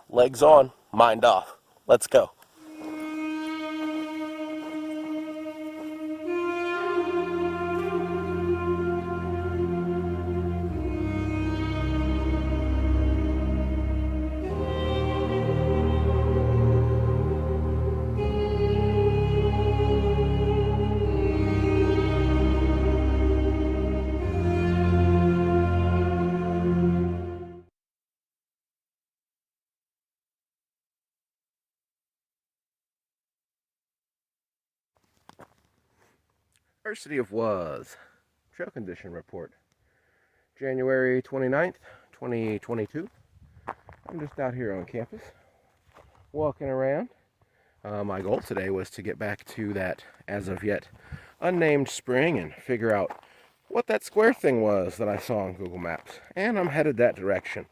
Legs on, mind off. Let's go. Ersity of Was, trail condition report, January 29th, 2022. I'm just out here on campus, walking around. My goal today was to get back to that, as of yet, unnamed spring and figure out what that square thing was that I saw on Google Maps. And I'm headed that direction.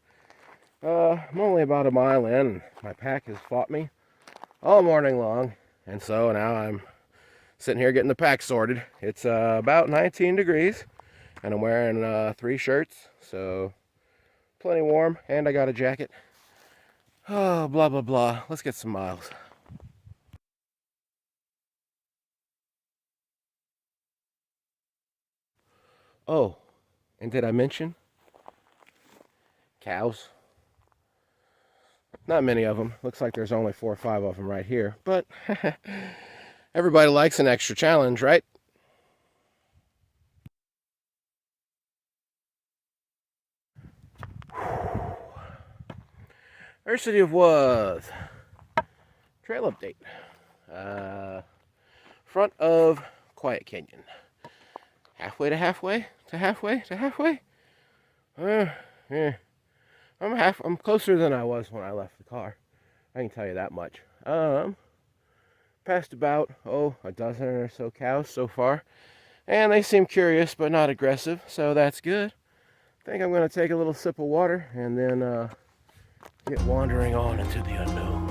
I'm only about a mile in, and my pack has fought me all morning long. And so now I'm sitting here getting the pack sorted. It's about 19 degrees, and I'm wearing 3 shirts, so plenty warm, and I got a jacket. Oh, blah, blah, blah. Let's get some miles. Oh, and did I mention cows? Not many of them. Looks like there's only 4 or 5 of them right here, but everybody likes an extra challenge, right? Ersity of Was. Trail update. Front of Quiet Canyon. Halfway to halfway to halfway to halfway. Yeah. I'm closer than I was when I left the car. I can tell you that much. Passed about, a dozen or so cows so far. And they seem curious, but not aggressive, so that's good. I think I'm going to take a little sip of water and then get wandering on into the unknown.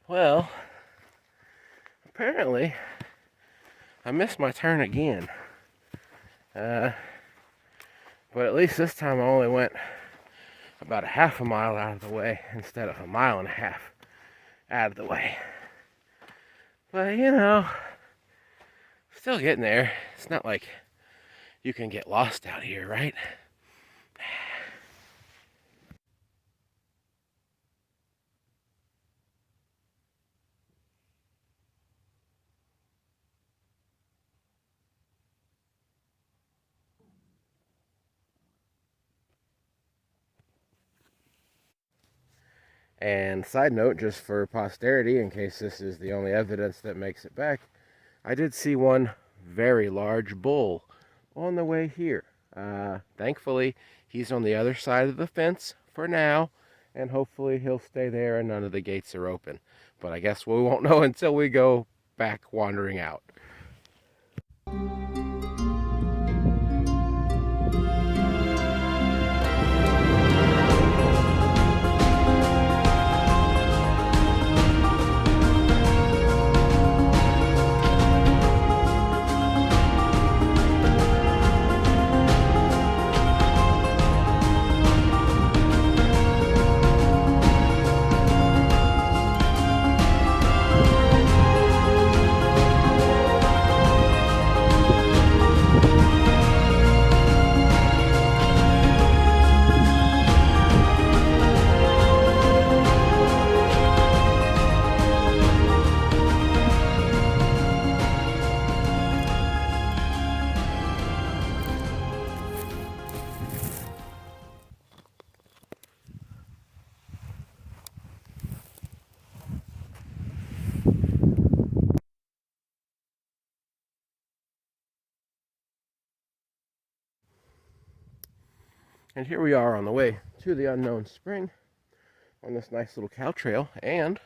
Well, apparently, I missed my turn again. But at least this time I only went about a half a mile out of the way instead of a mile and a half out of the way. But, still getting there. It's not like you can get lost out here, right? And side note, just for posterity, in case this is the only evidence that makes it back, I did see one very large bull on the way here. Thankfully, he's on the other side of the fence for now, and hopefully he'll stay there and none of the gates are open. But I guess we won't know until we go back wandering out. And here we are on the way to the Unknown Spring on this nice little cow trail, and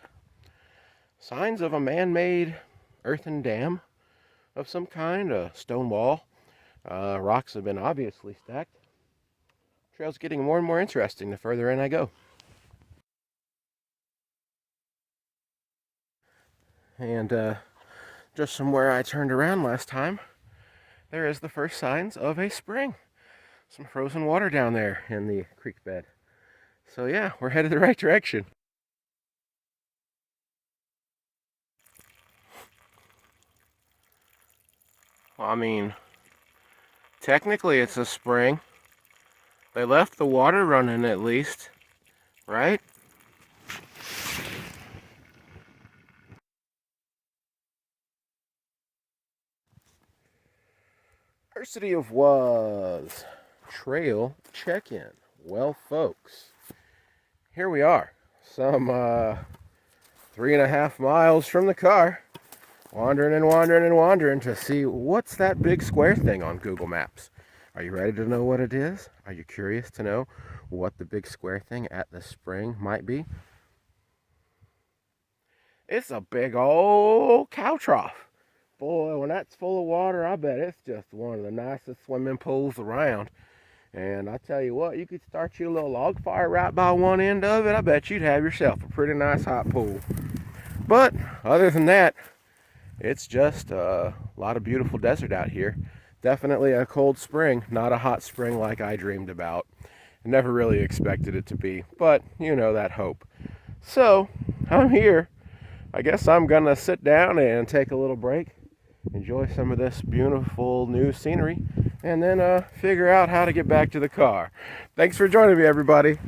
signs of a man-made earthen dam of some kind, a stone wall. Rocks have been obviously stacked. Trail's getting more and more interesting the further in I go. And just from where I turned around last time, there is the first signs of a spring. Some frozen water down there in the creek bed. So yeah, we're headed the right direction. Well, I mean, technically it's a spring. They left the water running at least, right? Ersity of Was trail check-in. Well, folks, here we are. Some 3.5 miles from the car. Wandering and wandering and wandering to see what's that big square thing on Google Maps. Are you ready to know what it is? Are you curious to know what the big square thing at the spring might be? It's a big old cow trough. Boy, when that's full of water, I bet it's just one of the nicest swimming pools around. And I tell you what, you could start your little log fire right by one end of it. I bet you'd have yourself a pretty nice hot pool. But other than that, it's just a lot of beautiful desert out here. Definitely a cold spring, not a hot spring like I dreamed about. I never really expected it to be, but you know that hope. So, I'm here. I guess I'm gonna sit down and take a little break, enjoy some of this beautiful new scenery, and then figure out how to get back to the car. Thanks for joining me, everybody.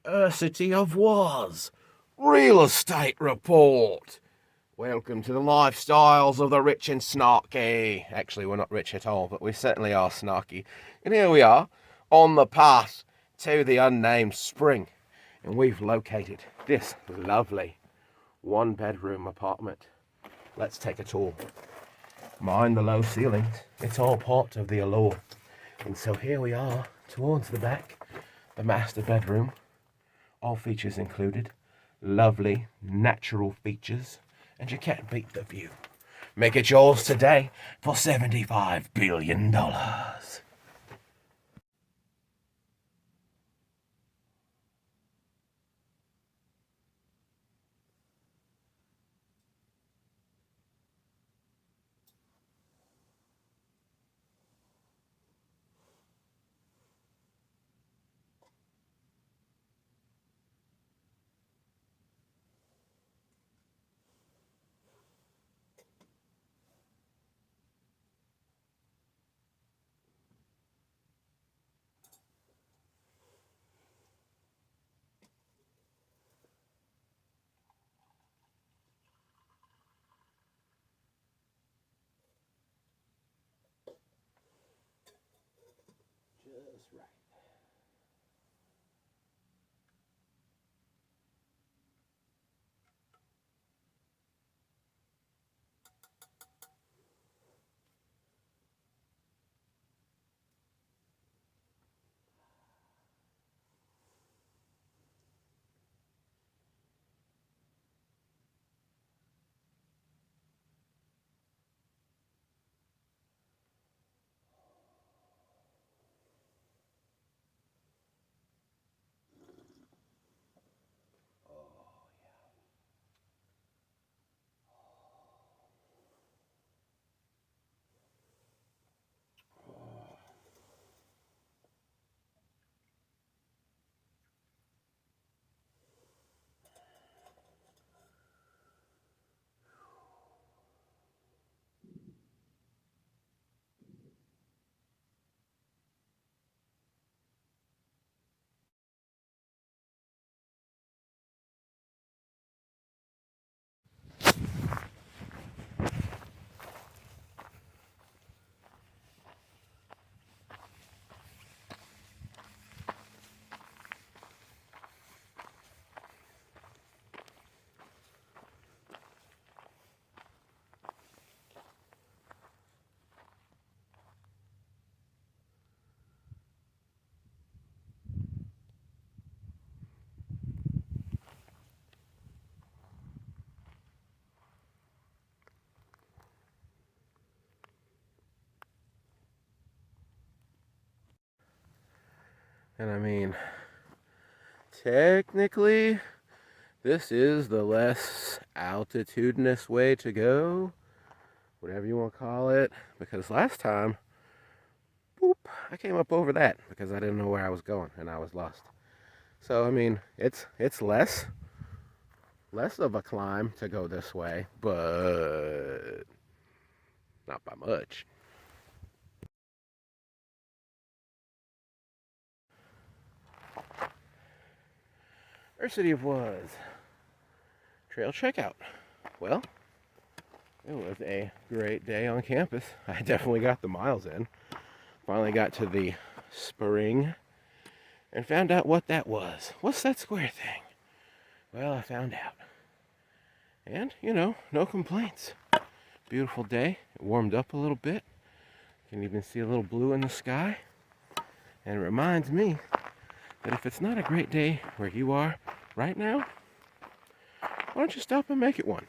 Ersity of Was real estate report. Welcome to the lifestyles of the rich and snarky. Actually, we're not rich at all, but we certainly are snarky. And here we are on the path to the Unnamed Spring. And we've located this lovely one-bedroom apartment. Let's take a tour. Mind the low ceilings. It's all part of the allure. And so here we are towards the back, the master bedroom. All features included. Lovely natural features. And you can't beat the view. Make it yours today for $75 billion. Just right. And I mean, technically, this is the less altitudinous way to go, whatever you want to call it, because last time, boop, I came up over that because I didn't know where I was going and I was lost. So, I mean, it's less of a climb to go this way, but not by much. Ersity of Was trail checkout. Well, it was a great day on campus. I definitely got the miles in. Finally got to the spring and found out what that was. What's that square thing? Well, I found out. And, you know, no complaints. Beautiful day. It warmed up a little bit. You can even see a little blue in the sky. And it reminds me that if it's not a great day where you are right now, why don't you stop and make it one?